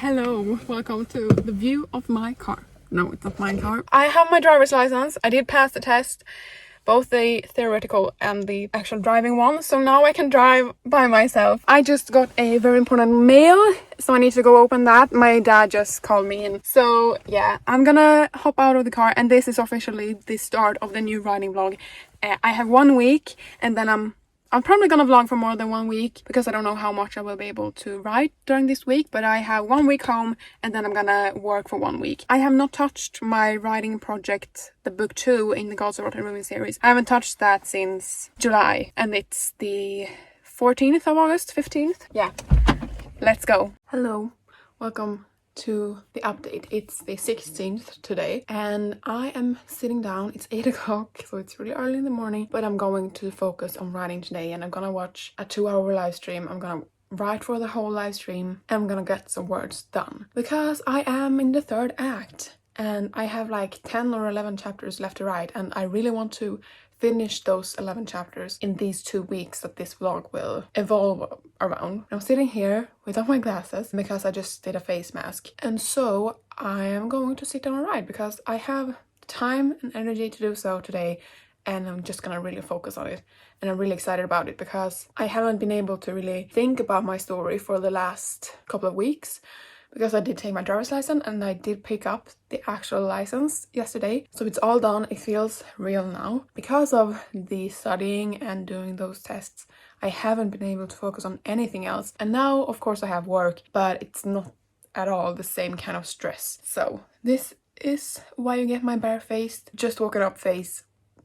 Hello, welcome to the view of my car. No, it's not my car. I have my driver's license. I did pass the test, both the theoretical and the actual driving one. So now I can drive by myself. I just got a very important mail, so I need to go open that. My dad just called me in. So yeah, I'm gonna hop out of the car, and this is officially the start of the new riding vlog. I have 1 week, and then I'm probably gonna vlog for more than 1 week because I don't know how much I will be able to write during this week, but I have 1 week home and then I'm gonna work for 1 week. I have not touched my writing project, the book 2 in the Gods of Rotten Movie series. I haven't touched that since July, and it's the 14th of August, 15th. Yeah, let's go. Hello, welcome to the update. It's the 16th today and I am sitting down. It's 8 o'clock, so it's really early in the morning, but I'm going to focus on writing today, and I'm gonna watch a 2-hour live stream. I'm gonna write for the whole live stream and I'm gonna get some words done because I am in the 3rd act and I have like 10 or 11 chapters left to write, and I really want to finish those 11 chapters in these 2 weeks that this vlog will evolve around. I'm sitting here without my glasses because I just did a face mask, and so I am going to sit down and write because I have time and energy to do so today, and I'm just gonna really focus on it. And I'm really excited about it because I haven't been able to really think about my story for the last couple of weeks, because I did take my driver's license and I did pick up the actual license yesterday. So it's all done. It feels real now. Because of the studying and doing those tests, I haven't been able to focus on anything else. And now, of course, I have work, but it's not at all the same kind of stress. So this is why you get my bare-faced, just woken up face,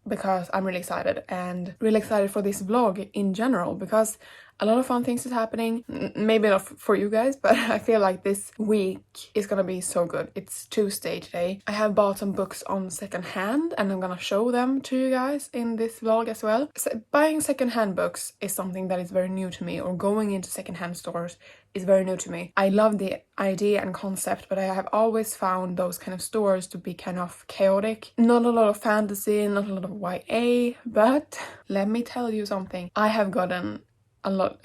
because I'm really excited, and really excited for this vlog in general because a lot of fun things is happening. Maybe not for you guys, but I feel like this week is gonna be so good. It's Tuesday today. I have bought some books on second hand and I'm gonna show them to you guys in this vlog as well. So buying second-hand books is something that is very new to me, or going into second-hand stores is very new to me. I love the idea and concept, but I have always found those kind of stores to be kind of chaotic. Not a lot of fantasy, not a lot of YA, but let me tell you something. I have gotten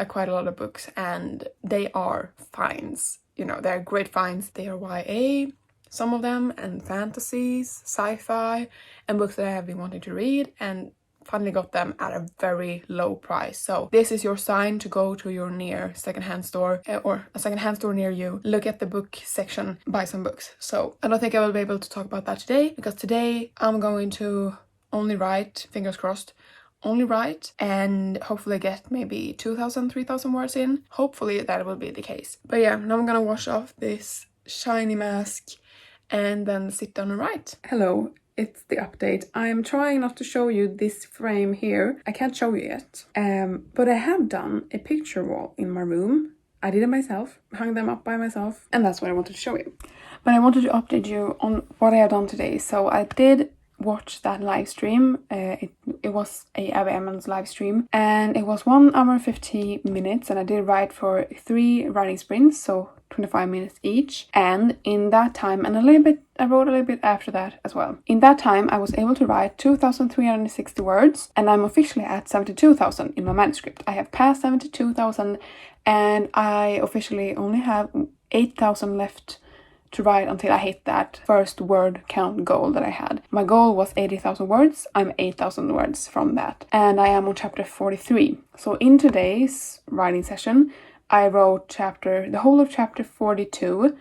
quite a lot of books, and they are finds. You know, they're great finds. They are YA, some of them, and fantasies, sci-fi, and books that I have been wanting to read, and finally got them at a very low price. So this is your sign to go to your near secondhand store, or a secondhand store near you. Look at the book section, buy some books. So I don't think I will be able to talk about that today, because today I'm going to only write, fingers crossed, only write and hopefully get maybe 2,000, 3,000 words in. Hopefully that will be the case. But yeah, now I'm gonna wash off this shiny mask and then sit down and write. Hello, it's the update. I'm trying not to show you this frame here. I can't show you yet. But I have done a picture wall in my room. I did it myself, hung them up by myself, and that's what I wanted to show you. But I wanted to update you on what I have done today. So I did watch that live stream. It was a Abby Emmons live stream, and it was 1 hour 50 minutes, and I did write for 3 writing sprints, so 25 minutes each. And in that time, and I wrote a little bit after that as well. In that time, I was able to write 2,360 words, and I'm officially at 72,000 in my manuscript. I have passed 72,000, and I officially only have 8,000 left to write until I hit that first word count goal that I had. My goal was 80,000 words. I'm 8,000 words from that. And I am on chapter 43. So in today's writing session, I wrote the whole of chapter 42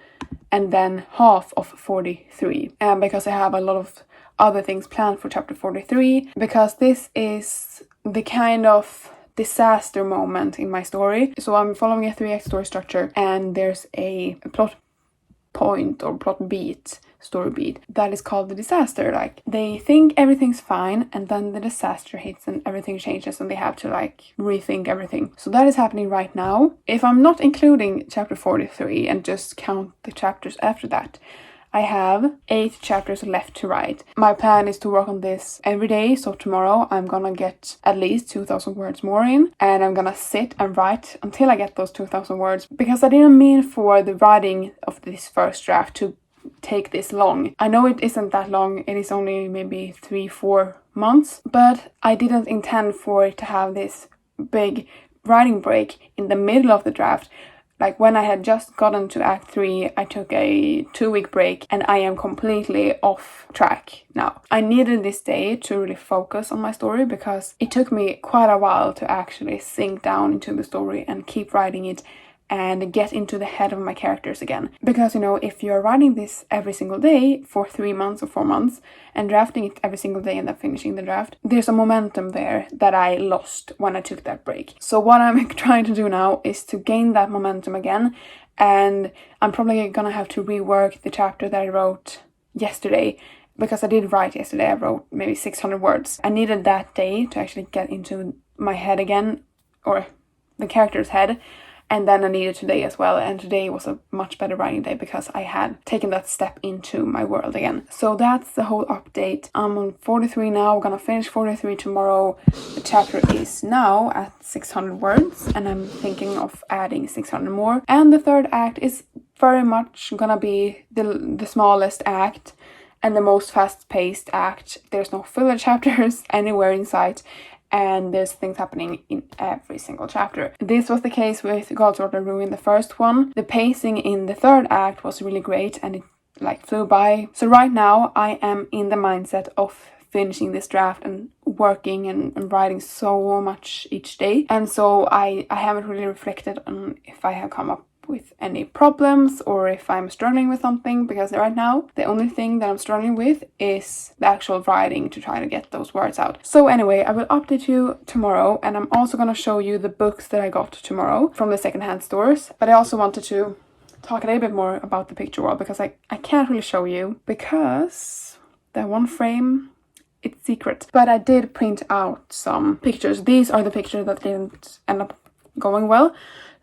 and then half of 43. And because I have a lot of other things planned for chapter 43, because this is the kind of disaster moment in my story. So I'm following a 3-act story structure, and there's a plot point or plot beat, story beat, that is called the disaster. Like, they think everything's fine and then the disaster hits and everything changes and they have to like rethink everything. So that is happening right now. If I'm not including chapter 43 and just count the chapters after that, I have 8 chapters left to write. My plan is to work on this every day, so tomorrow I'm gonna get at least 2,000 words more in, and I'm gonna sit and write until I get those 2,000 words, because I didn't mean for the writing of this first draft to take this long. I know it isn't that long, it is only maybe 3-4 months, but I didn't intend for it to have this big writing break in the middle of the draft Like when I had just gotten to Act 3, I took a 2-week break and I am completely off track now. I needed this day to really focus on my story because it took me quite a while to actually sink down into the story and keep writing it and get into the head of my characters again. Because, you know, if you're writing this every single day for 3 months or 4 months and drafting it every single day and then finishing the draft, there's a momentum there that I lost when I took that break. So what I'm trying to do now is to gain that momentum again, and I'm probably gonna have to rework the chapter that I wrote yesterday, because I did write yesterday. I wrote maybe 600 words. I needed that day to actually get into my head again, or the character's head. And then I needed today as well, and today was a much better writing day because I had taken that step into my world again. So that's the whole update. I'm on 43 now, I'm gonna finish 43 tomorrow. The chapter is now at 600 words, and I'm thinking of adding 600 more. And the third act is very much gonna be the smallest act and the most fast-paced act. There's no filler chapters anywhere in sight, and there's things happening in every single chapter. This was the case with God's Order Ruin, the first one. The pacing in the third act was really great and it like flew by. So right now I am in the mindset of finishing this draft and working and writing so much each day. And so I haven't really reflected on if I have come up with any problems or if I'm struggling with something, because right now the only thing that I'm struggling with is the actual writing to try to get those words out. So anyway, I will update you tomorrow, and I'm also gonna show you the books that I got tomorrow from the secondhand stores. But I also wanted to talk a little bit more about the picture wall, because I can't really show you because that one frame, it's secret. But I did print out some pictures. These are the pictures that didn't end up going well.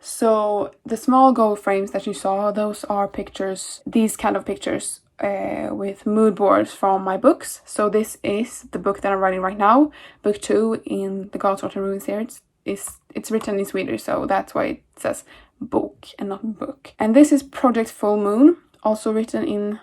So the small gold frames that you saw, those are pictures, these kind of pictures with mood boards from my books. So this is the book that I'm writing right now, book 2 in the God's Order Ruin series. It's written in Swedish, so that's why it says book and not book. And this is Project Full Moon, also written in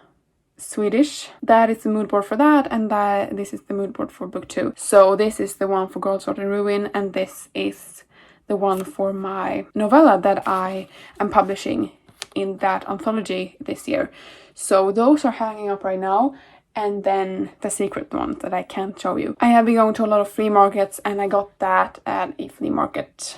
Swedish. That is the mood board for that, and this is the mood board for book 2. So this is the one for God's Order Ruin, and this is the one for my novella that I am publishing in that anthology this year. So those are hanging up right now, and then the secret ones that I can't show you. I have been going to a lot of flea markets, and I got that at a flea market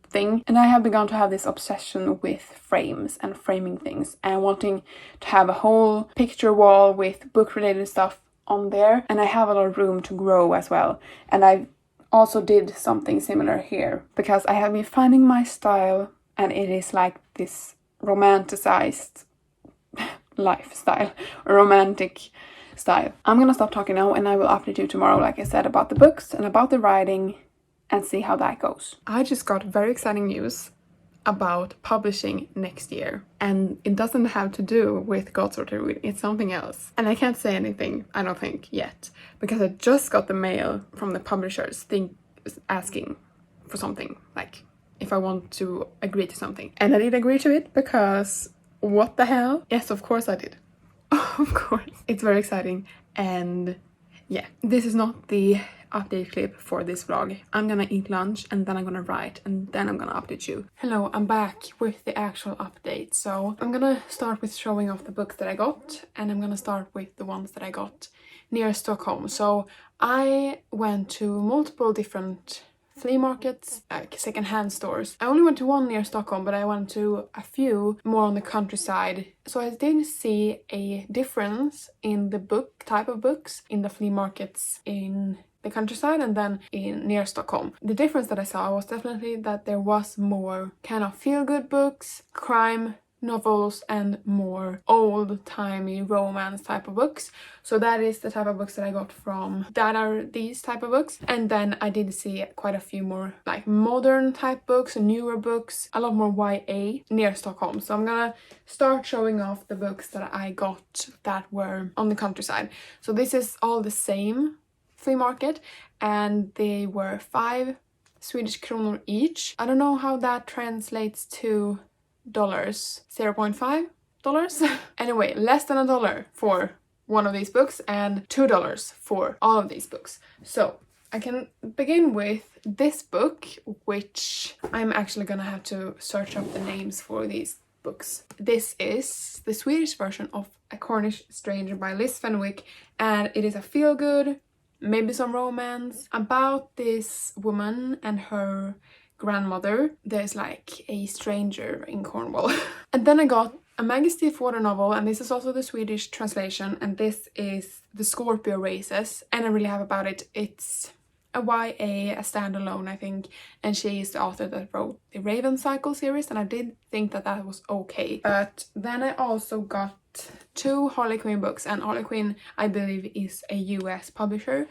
thing, and I have begun to have this obsession with frames and framing things and wanting to have a whole picture wall with book related stuff on there, and I have a lot of room to grow as well. And I also did something similar here because I have been finding my style, and it is like this romanticized lifestyle, romantic style. I'm gonna stop talking now, and I will update you tomorrow, like I said, about the books and about the writing, and see how that goes. I just got very exciting news about publishing next year, and it doesn't have to do with God's Order Ruin, it's something else. And I can't say anything, I don't think, yet, because I just got the mail from the publishers asking for something, like if I want to agree to something. And I did agree to it, because what the hell? Yes, of course I did. Of course. It's very exciting, and yeah, this is not the update clip for this vlog. I'm gonna eat lunch, and then I'm gonna write, and then I'm gonna update you. Hello, I'm back with the actual update. So I'm gonna start with showing off the books that I got, and I'm gonna start with the ones that I got near Stockholm. So I went to multiple different flea markets, like secondhand stores. I only went to one near Stockholm, but I went to a few more on the countryside. So I did see a difference in the type of books in the flea markets in the countryside and then near Stockholm. The difference that I saw was definitely that there was more kind of feel-good books, crime novels, and more old-timey romance type of books. So that is the type of books that I got from that are these type of books. And then I did see quite a few more like modern type books, newer books, a lot more YA near Stockholm. So I'm gonna start showing off the books that I got that were on the countryside. So this is all the same flea market, and they were 5 Swedish kronor each. I don't know how that translates to dollars. 0.5 dollars. Anyway, less than $1 for one of these books and $2 for all of these books. So I can begin with this book, which I'm actually gonna have to search up the names for these books. This is the Swedish version of A Cornish Stranger by Liz Fenwick, and it is a feel-good, maybe some romance, about this woman and her grandmother. There's like a stranger in Cornwall. And then I got a Maggie Stiefvater novel, and this is also the Swedish translation, and this is The Scorpio Races, and I really have about it. It's a YA, a standalone, I think, and she is the author that wrote the Raven Cycle series, and I did think that that was okay. But then I also got 2 Harley Quinn books, and Harley Quinn, I believe, is a US publisher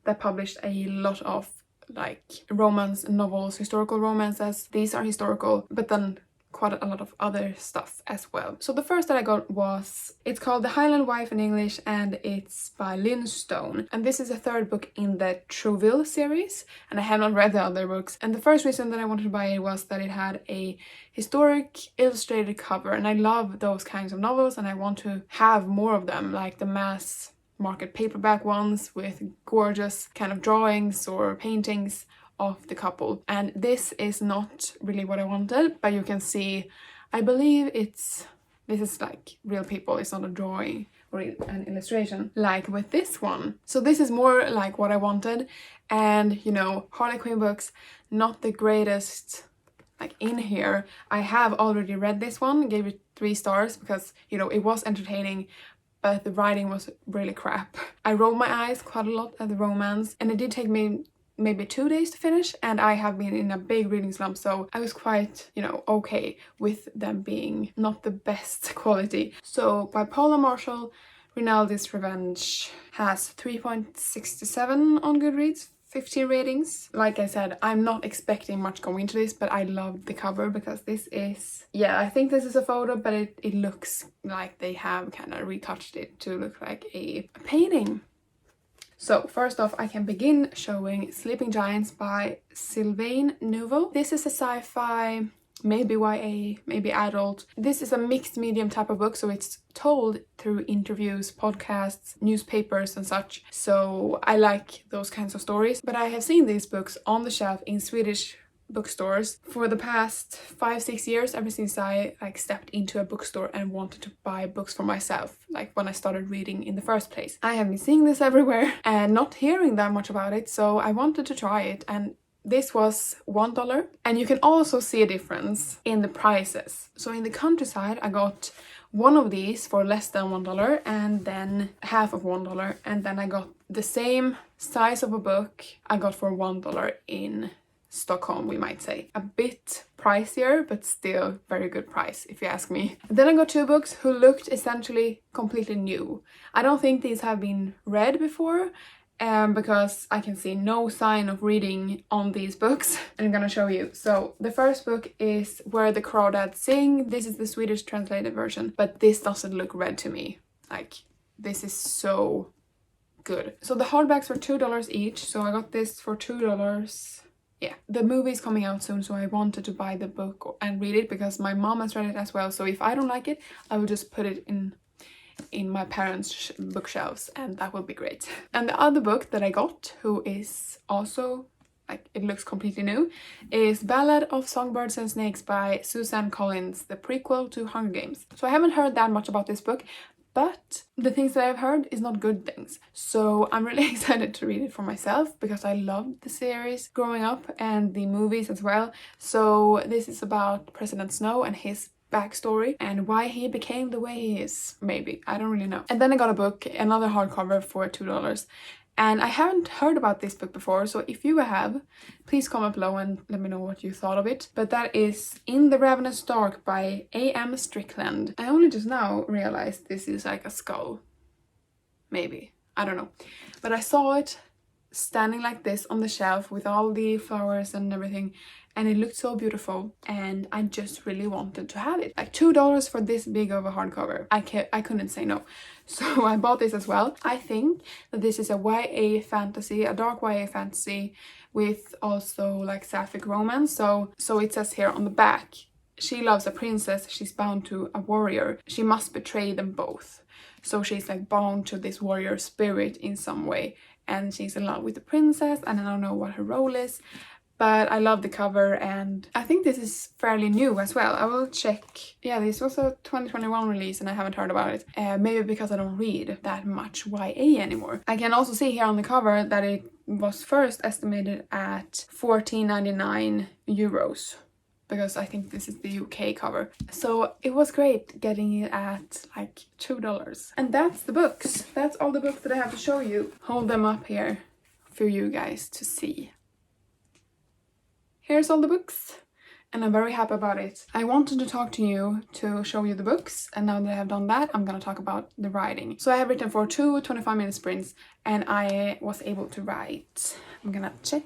that published a lot of like romance novels, historical romances. These are historical, but then quite a lot of other stuff as well. So the first that I got was, it's called The Highland Wife in English, and it's by Lynn Stone. And this is the 3rd book in the Trouville series, and I have not read the other books. And the first reason that I wanted to buy it was that it had a historic illustrated cover, and I love those kinds of novels, and I want to have more of them, like the mass market paperback ones with gorgeous kind of drawings or paintings of the couple. And this is not really what I wanted, but you can see, I believe this is like real people, it's not a drawing or an illustration like with this one. So this is more like what I wanted, and you know, Harley Quinn books, not the greatest like in here. I have already read this one, gave it 3 stars because, you know, it was entertaining, but the writing was really crap. I rolled my eyes quite a lot at the romance, and it did take me maybe 2 days to finish, and I have been in a big reading slump, so I was quite, you know, okay with them being not the best quality. So by Paula Marshall, Rinaldi's Revenge has 3.67 on Goodreads, 15 ratings. Like I said, I'm not expecting much going into this, but I love the cover because this is, yeah, I think this is a photo, but it looks like they have kind of retouched it to look like a painting. So first off, I can begin showing Sleeping Giants by Sylvain Nouveau. This is a sci-fi, maybe YA, maybe adult. This is a mixed medium type of book, so it's told through interviews, podcasts, newspapers and such. So I like those kinds of stories. But I have seen these books on the shelf in Swedish bookstores for the past 5-6 years, ever since I like stepped into a bookstore and wanted to buy books for myself, like when I started reading in the first place. I have been seeing this everywhere and not hearing that much about it, so I wanted to try it, and this was $1, and you can also see a difference in the prices. So in the countryside I got one of these for less than $1, and then half of $1, and then I got the same size of a book I got for $1 in Stockholm, we might say. A bit pricier, but still very good price if you ask me. Then I got 2 books who looked essentially completely new. I don't think these have been read before, because I can see no sign of reading on these books. And I'm gonna show you. So the first book is Where the Crawdads Sing. This is the Swedish translated version, but this doesn't look read to me. Like, this is so good. So the hardbacks were $2 each, so I got this for $2. Yeah, the movie is coming out soon, so I wanted to buy the book and read it because my mom has read it as well. So if I don't like it, I will just put it in my parents' bookshelves, and that will be great. And the other book that I got, who is also, like, it looks completely new, is Ballad of Songbirds and Snakes by Suzanne Collins, the prequel to Hunger Games. So I haven't heard that much about this book, but the things that I've heard is not good things. So I'm really excited to read it for myself because I loved the series growing up and the movies as well. So this is about President Snow and his backstory and why he became the way he is, maybe. I don't really know. And then I got a book, another hardcover for $2. And I haven't heard about this book before, so if you have, please comment below and let me know what you thought of it. But that is In the Ravenous Dark by A.M. Strickland. I only just now realized this is like a skull. Maybe. I don't know. But I saw it standing like this on the shelf with all the flowers and everything, and it looked so beautiful, and I just really wanted to have it. Like $2 for this big of a hardcover. I couldn't say no. So I bought this as well. I think that this is a YA fantasy, a dark YA fantasy with also like sapphic romance. So it says here on the back, she loves a princess, she's bound to a warrior. She must betray them both. So she's like bound to this warrior spirit in some way. and she's in love with the princess, and I don't know what her role is. But I love the cover, and I think this is fairly new as well. I will check. Yeah, this was a 2021 release and I haven't heard about it. Maybe because I don't read that much YA anymore. I can also see here on the cover that it was first estimated at 14.99 euros. Because I think this is the UK cover. So it was great getting it at like $2. And that's the books. That's all the books that I have to show you. Hold them up here for you guys to see. Here's all the books, and I'm very happy about it. I wanted to talk to you to show you the books, and now that I have done that, I'm gonna talk about the writing. So I have written for 2 25-minute sprints, and I was able to write. I'm gonna check.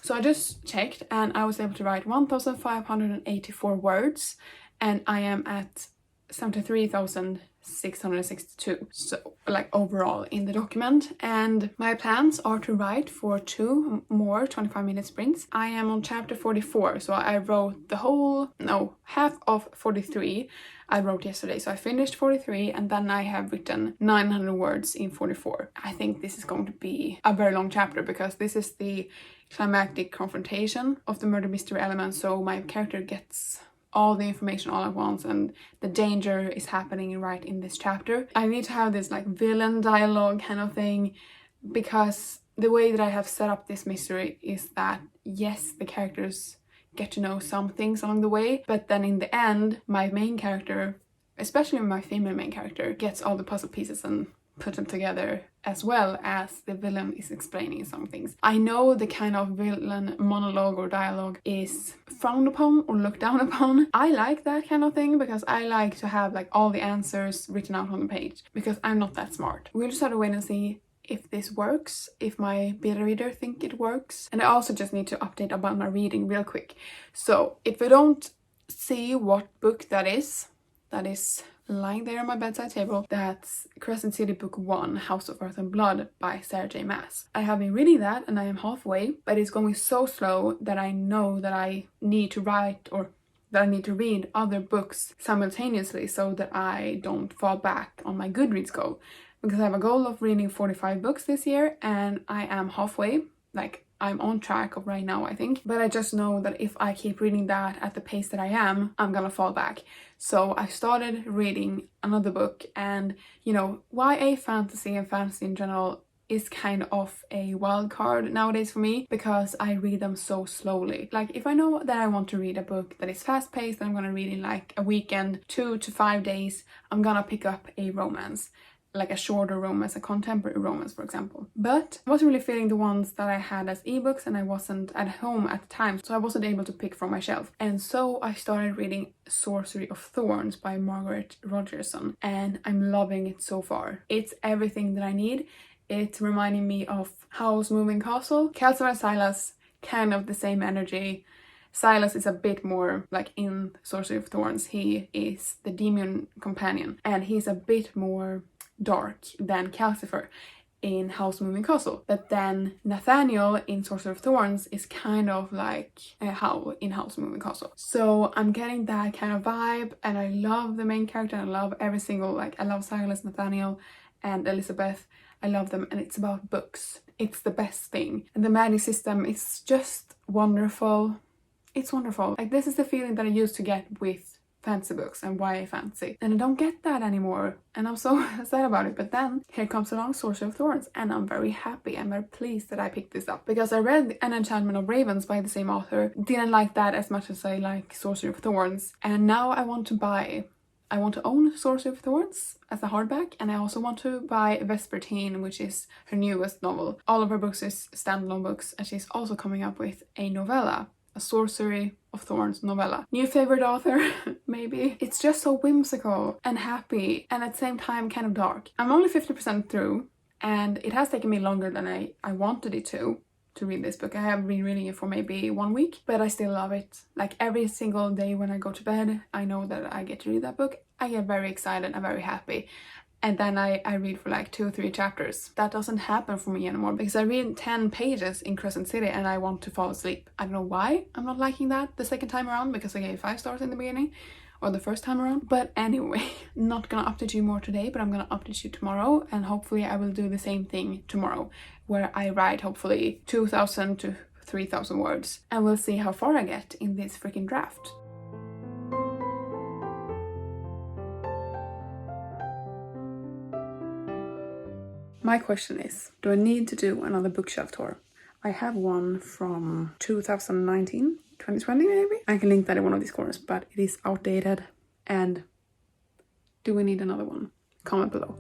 So I just checked, and I was able to write 1,584 words, and I am at 73,662, so like overall in the document. And my plans are to write for 2 more 25-minute sprints. I am on chapter 44, so I wrote half of 43 I wrote yesterday. So I finished 43, and then I have written 900 words in 44. I think this is going to be a very long chapter because this is the climactic confrontation of the murder mystery element, so my character gets all the information all at once, and the danger is happening right in this chapter. I need to have this like villain dialogue kind of thing, because the way that I have set up this mystery is that yes, the characters get to know some things along the way, but then in the end, my main character, especially my female main character, gets all the puzzle pieces and put them together, as well as the villain is explaining some things. I know the kind of villain monologue or dialogue is frowned upon or looked down upon. I like that kind of thing because I like to have like all the answers written out on the page, because I'm not that smart. We'll just have to wait and see if this works, if my beta reader think it works. And I also just need to update about my reading real quick. So if you don't see what book that is lying there on my bedside table, that's Crescent City Book 1, House of Earth and Blood by Sarah J. Maas. I have been reading that and I am halfway, but it's going so slow that I know that I need to write, or that I need to read other books simultaneously so that I don't fall back on my Goodreads goal. Because I have a goal of reading 45 books this year, and I am halfway. Like, I'm on track of right now, I think. But I just know that if I keep reading that at the pace that I am, I'm gonna fall back. So I started reading another book, and you know, YA fantasy and fantasy in general is kind of a wild card nowadays for me, because I read them so slowly. Like, if I know that I want to read a book that is fast paced, that I'm gonna read in like a weekend, 2 to 5 days, I'm gonna pick up a romance. Like a shorter romance, a contemporary romance, for example. But I wasn't really feeling the ones that I had as ebooks, and I wasn't at home at the time, so I wasn't able to pick from my shelf. And so I started reading Sorcery of Thorns by Margaret Rogerson, and I'm loving it so far. It's everything that I need. It's reminding me of House Moving Castle. Calcifer and Silas, kind of the same energy. Silas is a bit more like in Sorcery of Thorns, he is the demon companion, and he's a bit more dark than Calcifer in House Moving Castle. But then Nathaniel in Sorcerer of Thorns is kind of like Howl in House Moving Castle. So I'm getting that kind of vibe, and I love the main character. I love every single, like, I love Silas, Nathaniel, and Elizabeth. I love them, and it's about books. It's the best thing. And the magic system is just wonderful. It's wonderful. Like, this is the feeling that I used to get with fantasy books and YA fantasy, and I don't get that anymore, and I'm so sad about it. But then here comes along Sorcery of Thorns, and I'm very happy. I'm very pleased that I picked this up, because I read An Enchantment of Ravens by the same author, didn't like that as much as I like Sorcery of Thorns, and now I want to own Sorcery of Thorns as a hardback, and I also want to buy Vespertine, which is her newest novel. All of her books is standalone books, and she's also coming up with a novella, a Sorcery of Thorns novella. New favorite author, maybe. It's just so whimsical and happy, and at the same time kind of dark. I'm only 50% through, and it has taken me longer than I wanted it to read this book. I have been reading it for maybe 1 week, but I still love it. Like, every single day when I go to bed, I know that I get to read that book. I get very excited and very happy. And then I read for like 2 or 3 chapters. That doesn't happen for me anymore, because I read 10 pages in Crescent City and I want to fall asleep. I don't know why I'm not liking that the second time around, because I gave 5 stars in the beginning. or the first time around. But anyway, not gonna update you more today, but I'm gonna update you tomorrow, and hopefully I will do the same thing tomorrow, where I write hopefully 2,000 to 3,000 words, and we'll see how far I get in this freaking draft. My question is, do I need to do another bookshelf tour? I have one from 2019, 2020 maybe? I can link that in one of these corners, but it is outdated. And do we need another one? Comment below.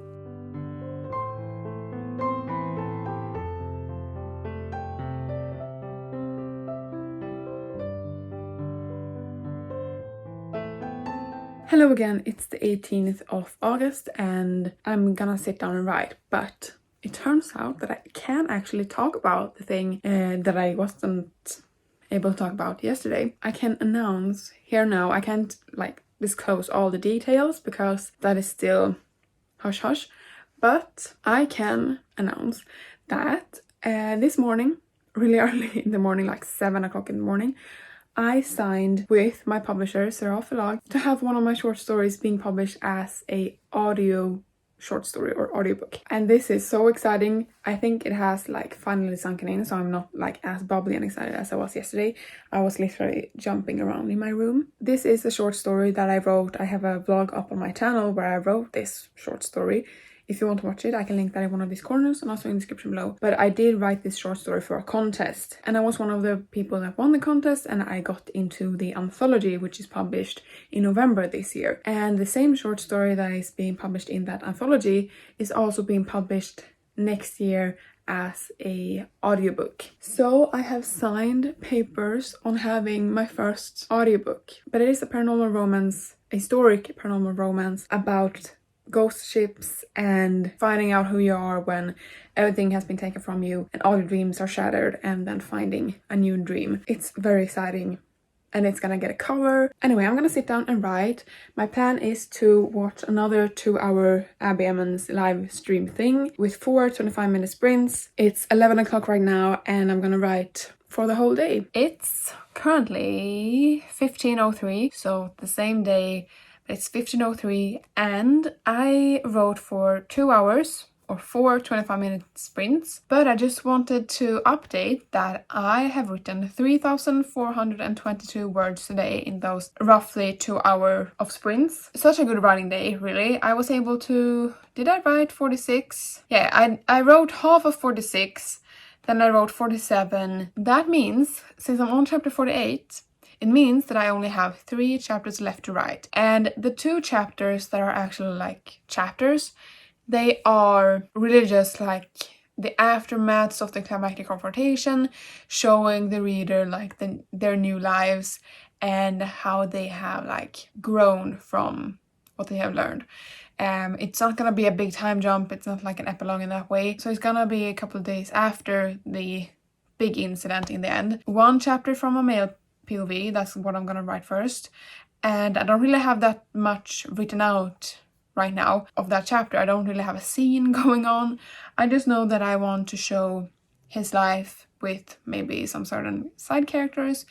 Hello again, it's the 18th of August and I'm gonna sit down and write, but it turns out that I can actually talk about the thing that I wasn't able to talk about yesterday. I can announce here now, I can't like disclose all the details because that is still hush hush, but I can announce that this morning, really early in the morning, like 7 o'clock in the morning, I signed with my publisher, Sarah Förlag, to have one of my short stories being published as a audio short story or audiobook. And this is so exciting. I think it has like finally sunken in, so I'm not like as bubbly and excited as I was yesterday. I was literally jumping around in my room. This is a short story that I wrote. I have a vlog up on my channel where I wrote this short story. If you want to watch it, I can link that in one of these corners and also in the description below. But I did write this short story for a contest, and I was one of the people that won the contest, and I got into the anthology, which is published in November this year. And the same short story that is being published in that anthology is also being published next year as a audiobook. So I have signed papers on having my first audiobook, but it is a paranormal romance, a historic paranormal romance about ghost ships and finding out who you are when everything has been taken from you and all your dreams are shattered, and then finding a new dream. It's very exciting and it's gonna get a cover. Anyway, I'm gonna sit down and write. My plan is to watch another 2-hour Abby Emmons live stream thing with 4 25-minute sprints. It's 11 o'clock right now and I'm gonna write for the whole day. It's currently 15:03, so the same day. It's 15:03 and I wrote for 2 hours or 4 25-minute sprints, but I just wanted to update that I have written 3,422 words today in those roughly 2 hours of sprints. Such a good writing day, really. I was able to... Did I write 46? Yeah, I wrote half of 46, then I wrote 47. That means, since I'm on chapter 48, it means that I only have 3 chapters left to write. And the 2 chapters that are actually like chapters, they are really just like the aftermaths of the climactic confrontation, showing the reader like their new lives and how they have like grown from what they have learned. It's not gonna be a big time jump, it's not like an epilogue in that way. So it's gonna be a couple of days after the big incident in the end. 1 chapter from a male POV, that's what I'm gonna write first, and I don't really have that much written out right now of that chapter. I don't really have a scene going on. I just know that I want to show his life with maybe some certain side characters.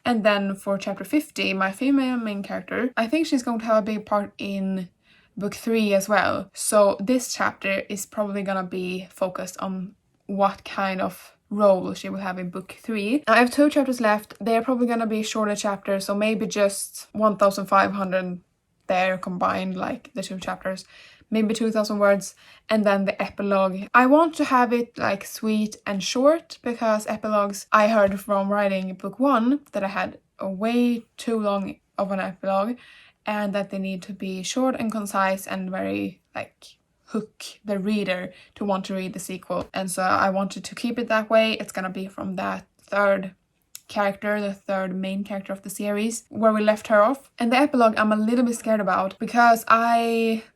And then for chapter 50, my female main character, I think she's going to have a big part in book 3 as well. So this chapter is probably gonna be focused on what kind of role she will have in book 3. I have 2 chapters left. They're probably gonna be shorter chapters, so maybe just 1,500 there combined, like the 2 chapters, maybe 2,000 words, and then the epilogue. I want to have it like sweet and short, because epilogues, I heard from writing book 1 that I had a way too long of an epilogue, and that they need to be short and concise and very like hook the reader to want to read the sequel. And so I wanted to keep it that way. It's gonna be from that 3rd character, the 3rd main character of the series, where we left her off. And the epilogue I'm a little bit scared about, because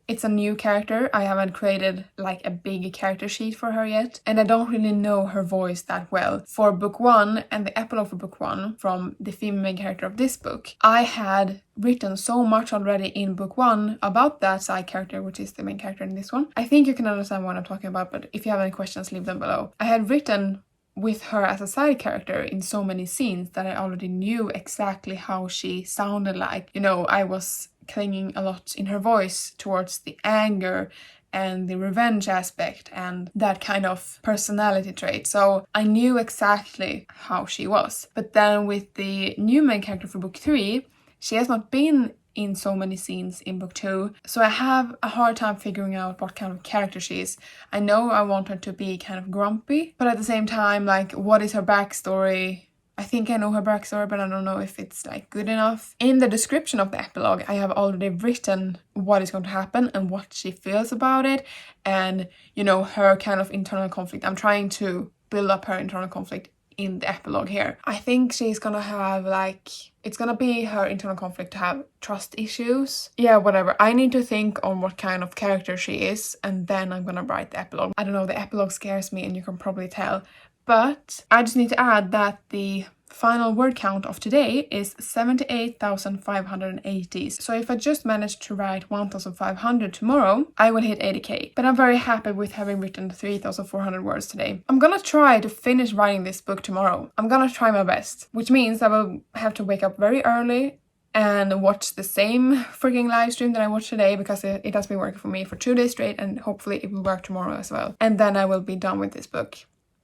it's a new character. I haven't created like a big character sheet for her yet, and I don't really know her voice that well. For book 1 and the epilogue for book 1 from the female main character of this book, I had written so much already in book 1 about that side character, which is the main character in this one. I think you can understand what I'm talking about, but if you have any questions, leave them below. I had written with her as a side character in so many scenes that I already knew exactly how she sounded like. You know, I was clinging a lot in her voice towards the anger and the revenge aspect and that kind of personality trait. So I knew exactly how she was. But then with the new main character for book 3, she has not been in so many scenes in book 2, so I have a hard time figuring out what kind of character she is. I know I want her to be kind of grumpy, but at the same time, like, what is her backstory? I think I know her backstory, but I don't know if it's like good enough. In the description of the epilogue, I have already written what is going to happen and what she feels about it, and, you know, her kind of internal conflict. I'm trying to build up her internal conflict in the epilogue here. I think she's gonna have like, it's gonna be her internal conflict to have trust issues. Yeah, whatever. I need to think on what kind of character she is, and then I'm gonna write the epilogue. I don't know, the epilogue scares me, and you can probably tell. But I just need to add that the final word count of today is 78,580. So if I just manage to write 1,500 tomorrow, I will hit 80k. But I'm very happy with having written 3,400 words today. I'm gonna try to finish writing this book tomorrow. I'm gonna try my best, which means I will have to wake up very early and watch the same freaking live stream that I watched today, because it has been working for me for 2 days straight, and hopefully it will work tomorrow as well. And then I will be done with this book.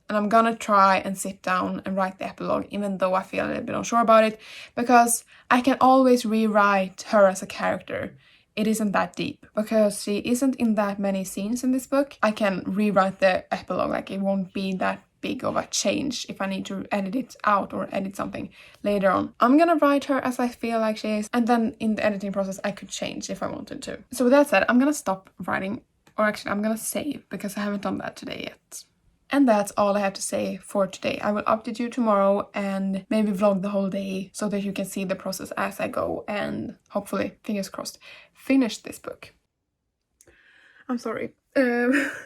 And I'm gonna try and sit down and write the epilogue, even though I feel a little bit unsure about it, because I can always rewrite her as a character. It isn't that deep, because she isn't in that many scenes in this book. I can rewrite the epilogue, like it won't be that big of a change if I need to edit it out or edit something later on. I'm gonna write her as I feel like she is, and then in the editing process I could change if I wanted to. So with that said, I'm gonna stop writing, or actually I'm gonna save, because I haven't done that today yet. And that's all I have to say for today. I will update you tomorrow and maybe vlog the whole day so that you can see the process as I go, and hopefully, fingers crossed, finish this book. I'm sorry.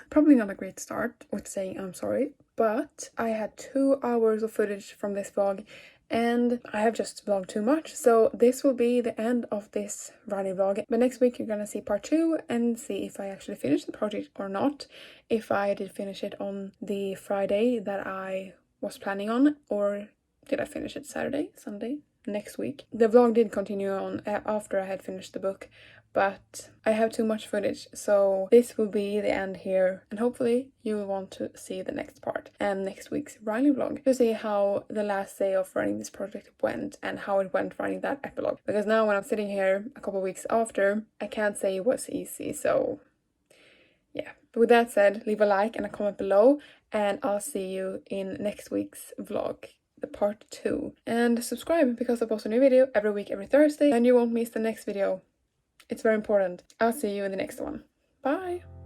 Probably not a great start with saying I'm sorry, but I had 2 hours of footage from this vlog and I have just vlogged too much, so this will be the end of this writing vlog. But next week you're gonna see part 2 and see if I actually finished the project or not, if I did finish it on the Friday that I was planning on, or did I finish it Saturday, Sunday, next week. The vlog did continue on after I had finished the book, but I have too much footage, so this will be the end here, and hopefully you will want to see the next part and next week's writing vlog to see how the last day of writing this project went and how it went writing that epilogue. Because now when I'm sitting here a couple of weeks after, I can't say it was easy, so yeah. But with that said, leave a like and a comment below, and I'll see you in next week's vlog, the part 2. And subscribe, because I post a new video every week, every Thursday, and you won't miss the next video. It's very important. I'll see you in the next one. Bye!